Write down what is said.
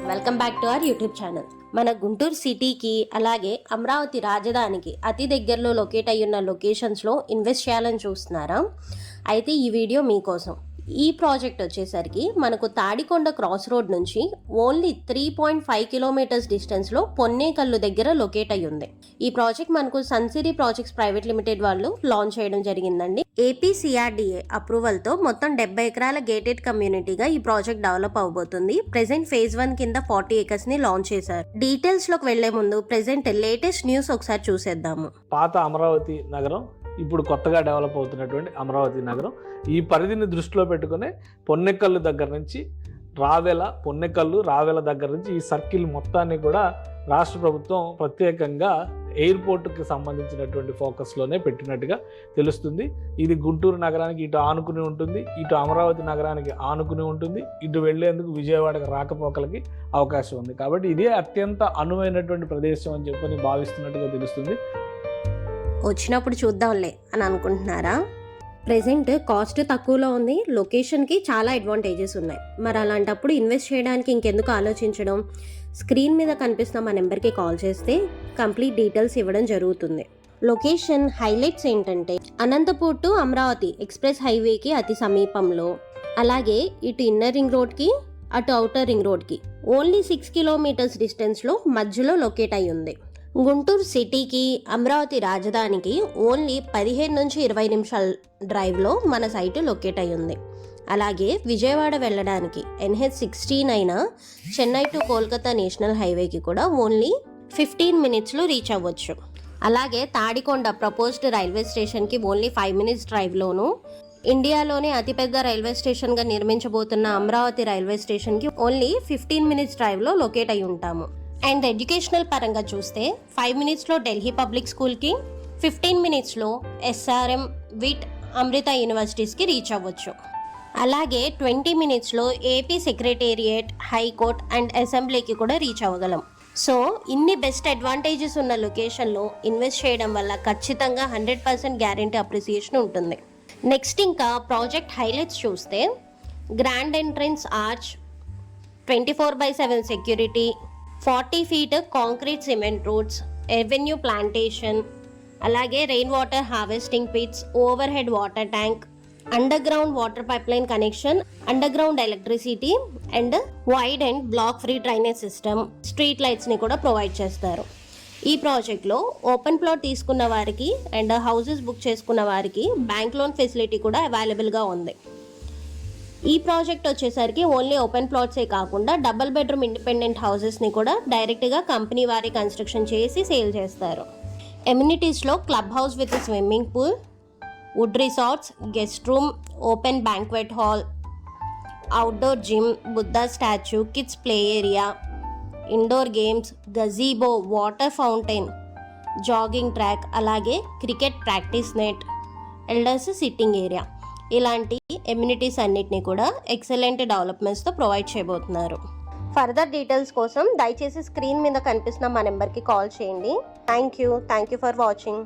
Welcome back to our YouTube channel. మన గుంటూరు సిటీకి అలాగే అమరావతి రాజధానికి అతి దగ్గరలో లొకేట్ అయ్యున్న లొకేషన్స్లో ఇన్వెస్ట్ చేయాలని చూస్తున్నారా? అయితే ఈ వీడియో మీకోసం. ఈ ప్రాజెక్ట్ వచ్చేసరికి మనకు తాడికొండ క్రాస్ రోడ్ నుంచి ఓన్లీ 3.5 కిలోమీటర్స్ డిస్టెన్స్లో పొన్నేకల్లు దగ్గర లొకేట్ అయ్యి ఉంది. ఈ ప్రాజెక్ట్ మనకు సన్సిరీ ప్రాజెక్ట్స్ ప్రైవేట్ లిమిటెడ్ వాళ్ళు లాంచ్ చేయడం జరిగిందండి. APCRDA అప్రూవల్తో మొత్తం 70 ఎకరాల గేటెడ్ కమ్యూనిటీగా ఈ ప్రాజెక్ట్ డెవలప్ అవబోతుంది. ప్రెసెంట్ ఫేజ్ 1 కింద 40 acres ని లాంచ్ చేశారు. డీటెయిల్స్ లోకి వెళ్లే ముందు ప్రెసెంట్ లేటెస్ట్ న్యూస్ ఒకసారి చూసేద్దాము. పాత అమరావతి నగరం, ఇప్పుడు కొత్తగా డెవలప్ అవుతున్నటువంటి అమరావతి నగరం, ఈ పరిధిని దృష్టిలో పెట్టుకుని పొన్నెకల్లు దగ్గర నుంచి రావెల దగ్గర నుంచి ఈ సర్కిల్ మొత్తాన్ని కూడా రాష్ట్ర ప్రభుత్వం ప్రత్యేకంగా ఎయిర్పోర్ట్కి సంబంధించినటువంటి ఫోకస్లోనే పెట్టినట్టుగా తెలుస్తుంది. ఇది గుంటూరు నగరానికి ఇటు ఆనుకుని ఉంటుంది, ఇటు అమరావతి నగరానికి ఆనుకుని ఉంటుంది, ఇటు వెళ్లేందుకు విజయవాడకు రాకపోకలకి అవకాశం ఉంది. కాబట్టి ఇదే అత్యంత అనువైనటువంటి ప్రదేశం అని చెప్పని భావిస్తున్నట్టుగా తెలుస్తుంది. వచ్చినప్పుడు చూద్దాంలే అని అనుకుంటున్నారా? ప్రెజెంట్ కాస్ట్ తక్కువలో ఉంది, లొకేషన్కి చాలా అడ్వాంటేజెస్ ఉన్నాయి. మరి అలాంటప్పుడు ఇన్వెస్ట్ చేయడానికి ఇంకెందుకు ఆలోచించడం? స్క్రీన్ మీద కనిపిస్తున్న మా నెంబర్కి కాల్ చేస్తే కంప్లీట్ డీటెయిల్స్ ఇవ్వడం జరుగుతుంది. లొకేషన్ హైలైట్స్ ఏంటంటే అనంతపూర్ టు అమరావతి ఎక్స్ప్రెస్ హైవేకి అతి సమీపంలో, అలాగే ఇటు ఇన్నర్ రింగ్ రోడ్కి అటు అవుటర్ రింగ్ రోడ్కి ఓన్లీ 6 కిలోమీటర్స్ డిస్టెన్స్లో మధ్యలో లొకేట్ అయి ఉంది. గుంటూరు సిటీకి అమరావతి రాజధానికి ఓన్లీ 15 నుంచి 20 నిమిషాల డ్రైవ్లో మన సైటు లొకేట్ అయి ఉంది. అలాగే విజయవాడ వెళ్ళడానికి NH16 అయిన చెన్నై టు కోల్కతా నేషనల్ హైవేకి కూడా ఓన్లీ 15 మినిట్స్లో రీచ్ అవ్వచ్చు. అలాగే తాడికొండ ప్రపోజ్డ్ రైల్వే స్టేషన్కి ఓన్లీ 5 మినిట్స్ డ్రైవ్లోను, ఇండియాలోనే అతిపెద్ద రైల్వే స్టేషన్గా నిర్మించబోతున్న అమరావతి రైల్వే స్టేషన్కి ఓన్లీ 15 మినిట్స్ డ్రైవ్లో లొకేట్ అయి ఉంటాము. అండ్ ఎడ్యుకేషనల్ పరంగా చూస్తే 5 మినిట్స్లో ఢిల్లీ పబ్లిక్ స్కూల్కి, 15 మినిట్స్లో SRM, విట్, అమృత యూనివర్సిటీస్కి రీచ్ అవ్వచ్చు. అలాగే 20 మినిట్స్లో AP సెక్రటేరియట్, హైకోర్ట్ అండ్ అసెంబ్లీకి కూడా రీచ్ అవ్వగలం. సో ఇన్ని బెస్ట్ అడ్వాంటేజెస్ ఉన్న లొకేషన్లో ఇన్వెస్ట్ చేయడం వల్ల ఖచ్చితంగా 100% గ్యారంటీ అప్రిసియేషన్ ఉంటుంది. నెక్స్ట్ ఇంకా ప్రాజెక్ట్ హైలైట్స్ చూస్తే grand entrance arch, 24/7 security, 40 feet concrete cement roads, avenue plantation, అలాగే rain water harvesting pits, overhead water tank, underground water pipeline connection, underground electricity and wide and block free drainage system, street లైట్స్ని కూడా provide చేస్తారు. ఈ ప్రాజెక్ట్లో open plot తీసుకున్న వారికి and houses book చేసుకున్న వారికి bank loan facility కూడా అవైలబుల్గా ఉంది. ఈ ప్రాజెక్ట్ వచ్చేసరికి ఓన్లీ ఓపెన్ ప్లాట్సే కాకుండా డబుల్ బెడ్రూమ్ ఇండిపెండెంట్ హౌసెస్ని కూడా డైరెక్ట్గా కంపెనీ వారి కన్స్ట్రక్షన్ చేసి సేల్ చేస్తారు. ఎమ్యూనిటీస్లో club house with swimming pool, wood resorts, guest room, open banquet hall, outdoor gym, Buddha statue, kids play area, indoor games, gazebo, water fountain, jogging track, అలాగే cricket practice net, elders sitting area, ఇలాంటి amenities అన్నిటిని కూడా excellent డెవలప్మెంట్స్తో provide చేయబోతున్నారు. Further details కోసం దయచేసి screen మీద కనిపిస్తున్న మా నెంబర్కి కాల్ చేయండి. Thank you for watching.